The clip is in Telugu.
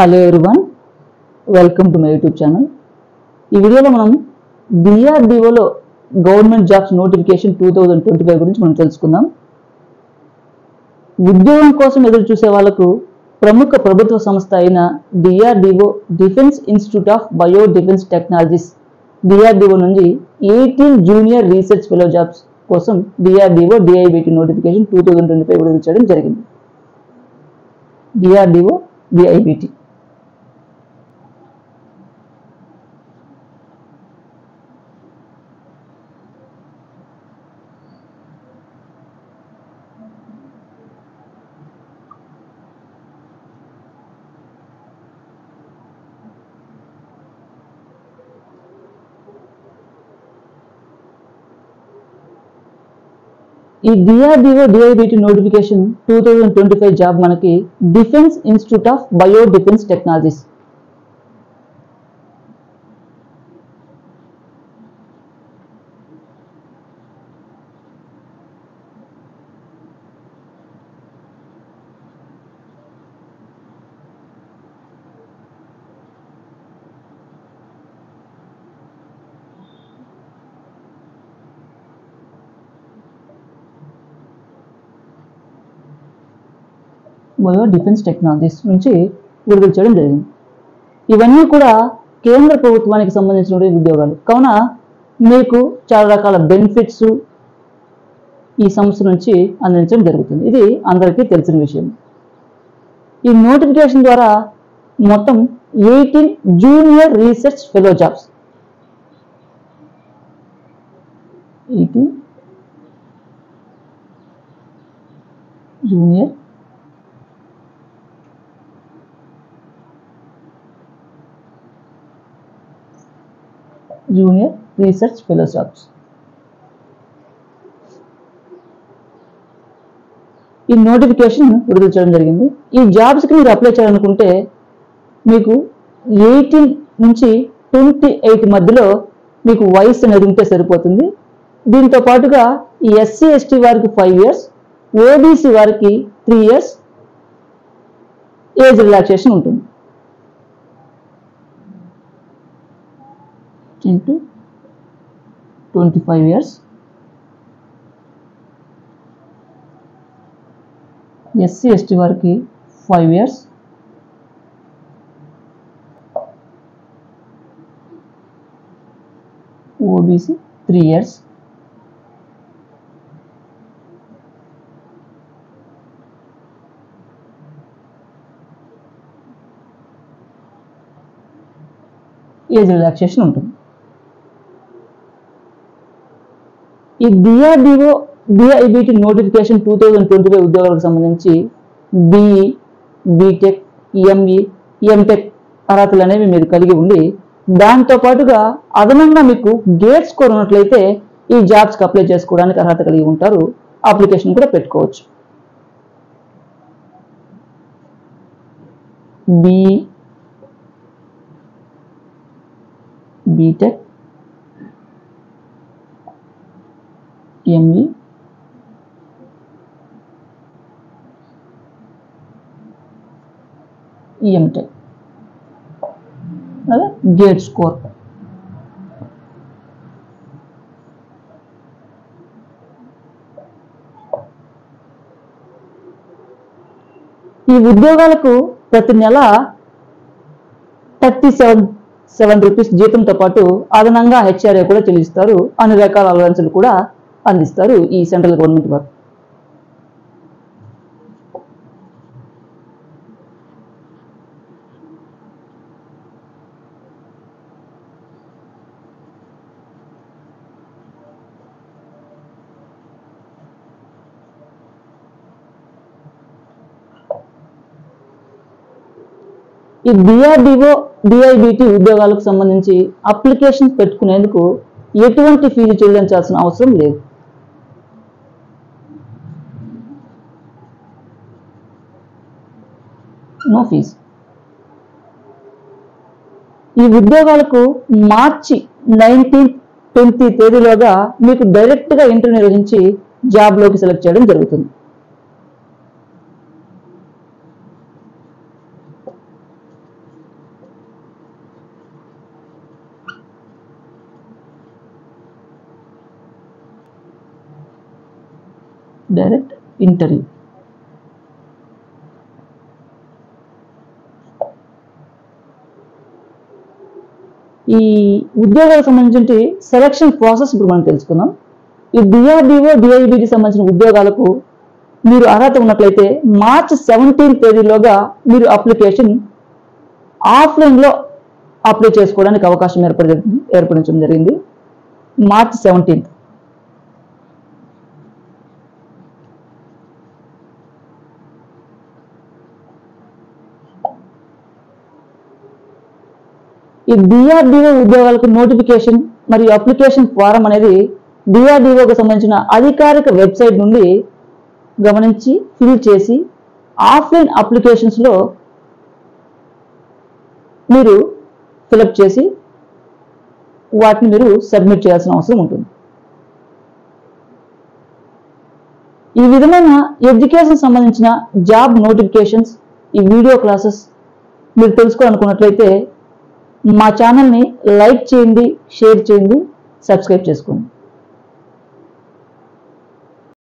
Hello everyone, welcome to my YouTube channel. ఈ వీడియోలో మనం డిఆర్డిఓలో గవర్నమెంట్ జాబ్స్ నోటిఫికేషన్ 2025 గురించి మనం తెలుసుకుందాం. ఉద్యోగం కోసం ఎదురు చూసే వాళ్లకు ప్రముఖ ప్రభుత్వ సంస్థ అయిన DRDO defence institute of bio defence technologies DRDO నుంచి 18 జూనియర్ రీసెర్చ్ ఫెలో జాబ్స్ కోసం డిఆర్డిఓ డిఐబిటి నోటిఫికేషన్ 2025 విడుదల చేయడం జరిగింది. డిఆర్డిఓ డిఐబిటి ఈ డిఆర్డిఓ డిఐబిటి నోటిఫికేషన్ 2025 జాబ్ మనకి defence institute of bio defence technologies. Bio defence technologies నుంచి విడుదల చేయడం జరిగింది. ఇవన్నీ కూడా కేంద్ర ప్రభుత్వానికి సంబంధించిన ఉద్యోగాలు కావున మీకు చాలా రకాల బెనిఫిట్స్ ఈ సంస్థ నుంచి అందించడం జరుగుతుంది. ఇది అందరికీ తెలిసిన విషయం. ఈ నోటిఫికేషన్ ద్వారా మొత్తం 18 junior research fellow jobs, 18 junior research fellow jobs. ఈ నోటిఫికేషన్ విడుదల చేయడం జరిగింది. ఈ జాబ్స్కి మీరు అప్లై చేయాలనుకుంటే మీకు 18 నుంచి 28 మధ్యలో మీకు వయసు అనేది ఉంటే సరిపోతుంది. దీంతో పాటుగా ఈ ఎస్సీ ఎస్టీ వారికి 5 years, ఓబీసీ వారికి 3 years ఏజ్ రిలాక్సేషన్ ఉంటుంది. into 25 years, SC ST వారికి 5 years, OBC 3 years, age relaxation ఉంటుంది. ఈ డిఆర్డిఓ డిఐబిటి నోటిఫికేషన్ 2025 ఉద్యోగాలకు సంబంధించి బిఈ, బీటెక్, ఎంఈ, ఎంటెక్ అర్హతలు అనేవి మీరు కలిగి ఉండి దాంతో పాటుగా అదనంగా మీకు గేట్ స్కోర్ ఉన్నట్లయితే ఈ జాబ్స్కి అప్లై చేసుకోవడానికి అర్హత కలిగి ఉంటారు. అప్లికేషన్ కూడా పెట్టుకోవచ్చు. బిఈ, బీటెక్, ఎంఈ, ఎంటెక్ అదే గేట్ స్కోర్. ఈ ఉద్యోగాలకు ప్రతి నెల 37 రూపీస్ జీతంతో పాటు అదనంగా హెచ్ఆర్ఏ కూడా చెల్లిస్తారు. అన్ని రకాల అలవెన్సులు కూడా అందిస్తారు ఈ సెంట్రల్ గవర్నమెంట్ వారు. ఈ డిఆర్డిఓ డిఐబిటి ఉద్యోగాలకు సంబంధించి అప్లికేషన్ పెట్టుకునేందుకు ఎటువంటి ఫీజు చెల్లించాల్సిన అవసరం లేదు. No fees. ఈ ఉద్యోగాలకు మార్చి 19, 20 తేదీలోగా మీకు డైరెక్ట్గా ఇంటర్వ్యూ నిర్వహించి జాబ్లోకి సెలెక్ట్ చేయడం జరుగుతుంది. Direct interview. ఈ ఉద్యోగాలకు సంబంధించి సెలక్షన్ ప్రాసెస్ ఇప్పుడు మనం తెలుసుకుందాం. ఈ డిఆర్డిఓ డిఐబికి సంబంధించిన ఉద్యోగాలకు మీరు అర్హత ఉన్నట్లయితే మార్చి 17 తేదీలోగా మీరు అప్లికేషన్ ఆఫ్లైన్లో అప్లై చేసుకోవడానికి అవకాశం ఏర్పడించడం జరిగింది. మార్చి 17. ఈ డిఆర్డిఓ ఉద్యోగాలకు నోటిఫికేషన్ మరియు అప్లికేషన్ ఫారం అనేది డిఆర్డిఓకి సంబంధించిన అధికారిక వెబ్సైట్ నుండి గమనించి ఫిల్ చేసి ఆఫ్లైన్ అప్లికేషన్స్లో మీరు ఫిలప్ చేసి వాటిని మీరు సబ్మిట్ చేయాల్సిన అవసరం ఉంటుంది. ఈ విధమైన ఎడ్యుకేషన్ సంబంధించిన జాబ్ నోటిఫికేషన్స్, ఈ వీడియో క్లాసెస్ మీరు తెలుసుకోవాలనుకున్నట్లయితే మా ఛానల్ని లైక్ చేయండి, షేర్ చేయండి, సబ్స్క్రైబ్ చేసుకోండి.